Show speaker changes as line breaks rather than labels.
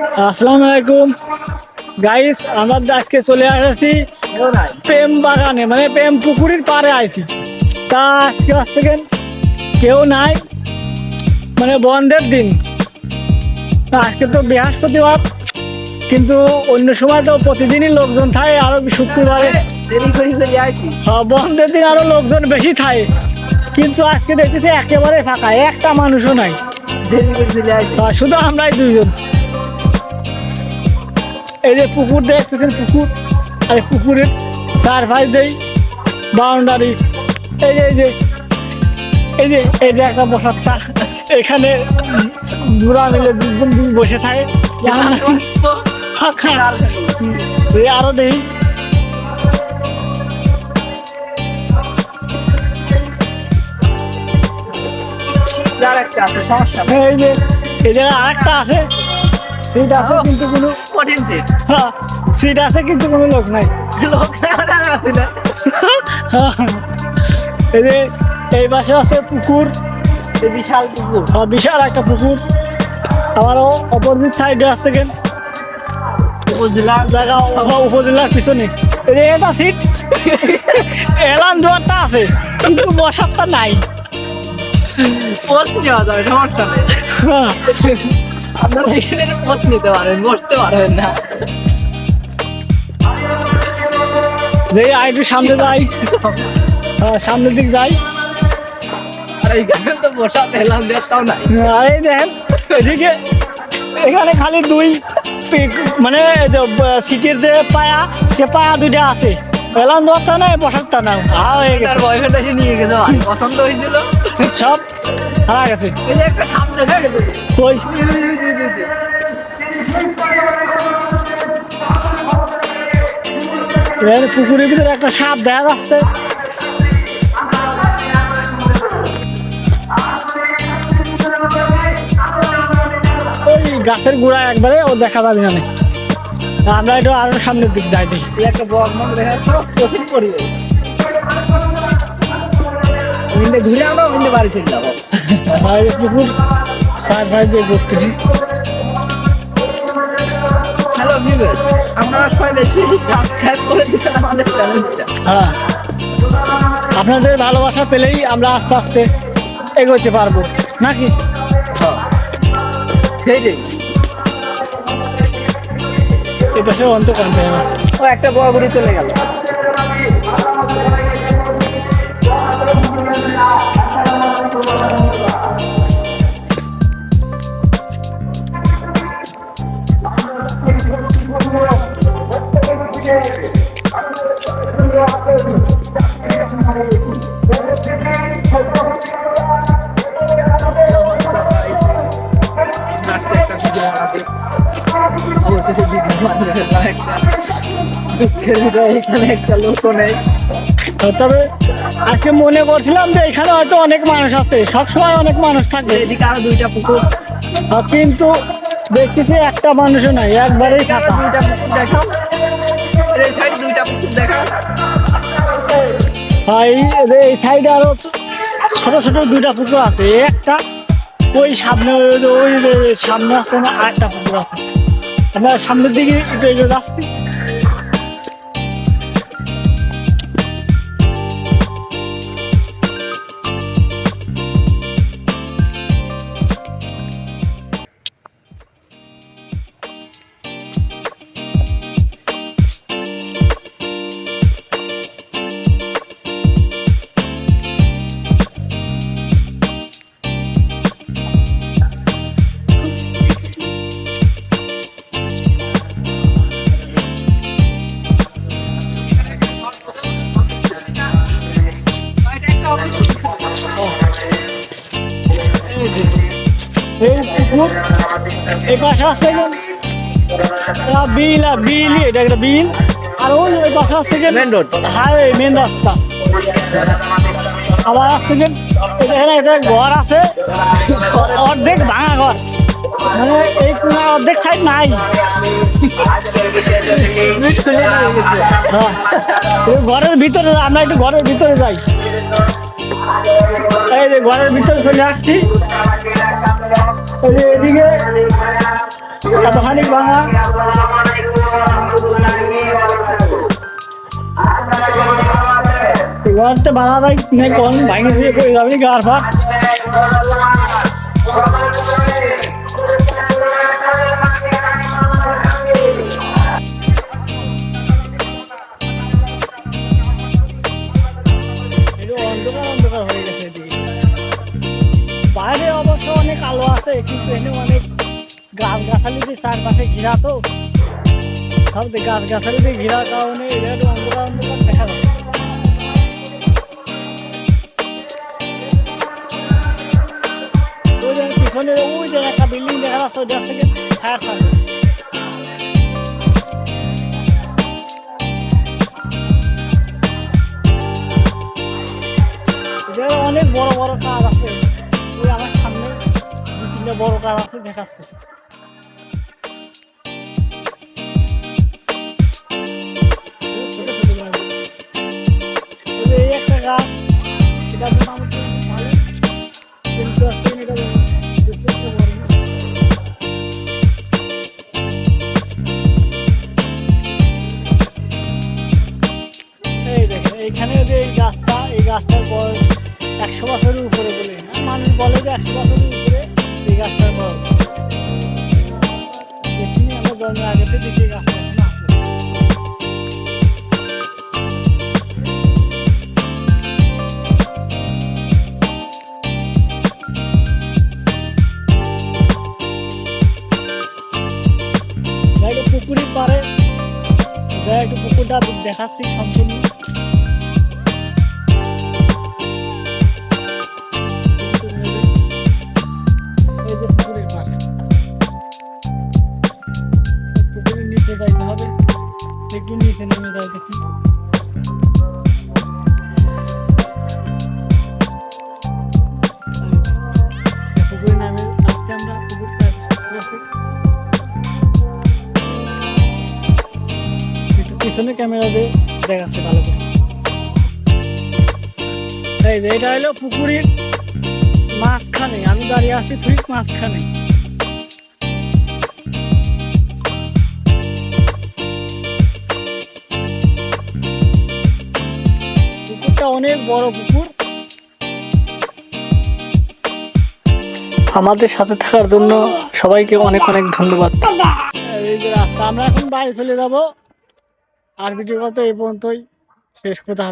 আসসালামু আলাইকুম গাইস, আমরা আজকে চলে আসছি প্রেম বাগানে, মানে প্রেম পুকুরের পাড়ে আইছি। তা আজকে আসছে কেউ নাই, মানে বন্ধের দিন। আজকে তো বৃহস্পতিবার, কিন্তু অন্য সময় তো প্রতিদিনই লোকজন থাকে। আরো শুক্রবারে বন্ধের দিন আরো লোকজন বেশি থাকে, কিন্তু আজকে দেখতেছি একেবারে ফাঁকা, একটা মানুষও নাই। শুধু আমরাই দুইজন। এই যে পুকুর দেখতেছেন, পুকুর আর পুকুরের চারপাশ দেই বাউন্ডারি। এই যে এই যে এই যে এই যে একটা বসারটা, এখানে ঘোরা মিলে দুজন বসে থাকে। আরো দেখি এই যে এই জায়গায় আরেকটা আছে, সিট আছে কিন্তু কোনো সিট আছে কিন্তু কোনো লোক নাই। এই যে এই পাশে আছে পুকুর, বিশাল পুকুর, বিশাল একটা পুকুর। আবারও অপোজিট সাইডে আছে উপজেলার পিছনে। এই যে এটা সিট এলান দুয়ারটা আছে, কিন্তু বসারটা নাই।
আপনারা এখানে পোস্ট নিতে পারেন, বসতে পারবেন না।
একটু সামনে যাই, সামনের দিক যাই।
আর এইখানে তো বসাতে এলাম দেখতাম না।
এই দেখেন এদিকে, এখানে খালি দুই মানে সিটের যে পায়া, সে পায়া দুইটা আছে। এলাম দরটা নাই, বসারটা না।
বয়ফ্রেন্ড এসে নিয়ে গেছে, পছন্দ হয়েছিল,
সব হারা গেছে।
এই যে একটা সামনে
তো পুকুরের ভিতরে একটা সাপ দেখা যাচ্ছে। ওই গাছের গোড়া একবারে ও দেখা যাবে না। আমরা একটু আরো সামনের দিক যাই দেখি।
একটা বর্মন দেখা যাচ্ছে, কঠিন পরিবেশ। ঘুরে আমরা বাড়ি চলে যাবো।
পুকুর সাইড সাইড দিয়ে ঘুরতেছি।
হ্যালো ভিউয়ার্স, আপনারা সবাই বেশি সাবস্ক্রাইব করে দিবেন আমাদের চ্যানেলটা।
হ্যাঁ, আপনাদের ভালোবাসা পেলেই আমরা আস্তে আস্তে এগোতে পারবো, নাকি?
সেইটাই।
এই পাশে অন্ত কন্টেনার আছে।
ও একটা বড় চলে গেল।
তবে আজকে মনে করছিলাম যে এখানে হয়তো অনেক মানুষ আছে, সবসময় অনেক মানুষ থাকে।
এদিকে আরো দুইটা পুকুর,
কিন্তু দেখতেছি একটা মানুষও নাই, একবারেই ফাঁকা।
দুইটা পুকুর দেখাও, এই সাইড দুইটা পুকুর দেখাও।
এই সাইডে আরো ছোট ছোট দুইটা পুকুর আছে। একটা ওই সামনে, ওই সামনে আছে না, আরেকটা পুকুর আছে। আমরা সামনের দিকে যাচ্ছি। এই পাশে আসছে বিল, আর বিল, এটা একটা বিল। আর ওই পাশে আসছে মেন রোড, হাইওয়ে, মেন রাস্তা। আবার আসছে এখানে একটা ঘর আছে, অর্ধেক ভাঙা ঘর, মানে এই কোনার অর্ধেক সাইড নাই। ঘরের ভিতরে, আমরা একটু ঘরের ভিতরে যাই। এই যে ঘরের ভিতরে চলে আসছি। এদিকে এতখানি ভাঙা। এবারতে বাধা দেয় নাই কোন ভাঙে দিয়ে করে যাবি গার ফাট। অন্ধকার অন্ধকার হয়ে গেছে এদিকে। বাইরে অবশ্য অনেক আলো আছে, কিন্তু এখানে অনেক গাছ গাছালি দিয়ে চারপাশে ঘিরা, তো সব গাছ গাছালি দিয়ে ঘিরার কারণে এটা অন্ধকার অন্ধকার দেখা যাচ্ছে। ওই যে পিছনে ওই যে একটা বিল্ডিং দেখা যাচ্ছে, ওইটা হচ্ছে ফায়ার সার্ভিস। অনেক বড় বড় কাজ আছে, ওই আমার সামনে দু তিনটা বড় কাজ আছে দেখাচ্ছে। এই একটা গাছ, এটার জন্য আমার ভালো, কিন্তু আসলে এটা এই দেখেন এইখানে যে এই গাছটা, এই গাছটার বয়স 100 বছরের উপরে বলে না, মানুষ বলে যে 100 বছরের উপরে এই গাছটার বয়স। দেখিনি আমরা জন্মের আগে থেকে দেখি গাছটা এখন আছে। একটু পুকুরের পারে একটু পুকুরটা দেখাচ্ছি সম্পূর্ণ। এই যে পুকুরের পাড়ে, পুকুরের নিচে যাইতে হবে, একটু নিচে নেমে যাই দেখি। পুকুরে নামে আসছি আমরা, পুকুর পিছনে ক্যামেরা দিয়ে দেখাচ্ছে ভালো করে। এই যে এটা হলো পুকুরের মাঝখানে, আমি দাঁড়িয়ে আছি ঠিক মাঝখানে। পুকুরটা অনেক বড় পুকুর। আমাদের সাথে থাকার জন্য সবাইকে অনেক অনেক ধন্যবাদ। এই যে রাস্তা, আমরা এখন বাড়ি চলে যাব। আর ভিডিও কল তো এই পর্যন্তই শেষ কথা।